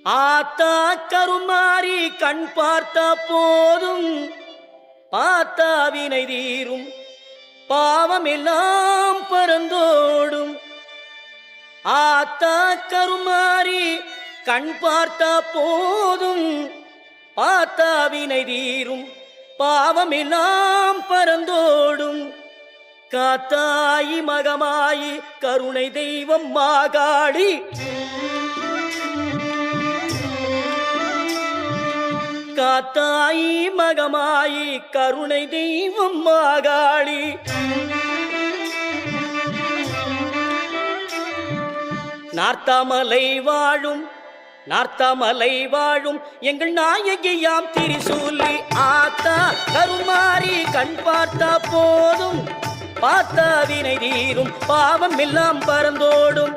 ஆத்தா கருமாறி கண் பார்த்த போதும் பார்த்தா வினை தீரும் பாவம் எல்லாம் பறந்தோடும். ஆத்தா கருமாறி கண் பார்த்த போதும் பார்த்தா வினை தீரும் பாவம் எல்லாம் பறந்தோடும். காத்தாயி மகமாயி கருணை தெய்வம் மாகாளி, காத்தாயி மகமாயி கருணை தெய்வம் மாகாளி. நார்த்தாமலை வாழும் நார்த்தாமலை வாழும் எங்கள் நாயகியாம் திரிசூலி. ஆத்தா கருமாறி கண் பார்த்தா போதும் பார்த்தா வினை தீரும் பாவம் எல்லாம் பறந்தோடும்.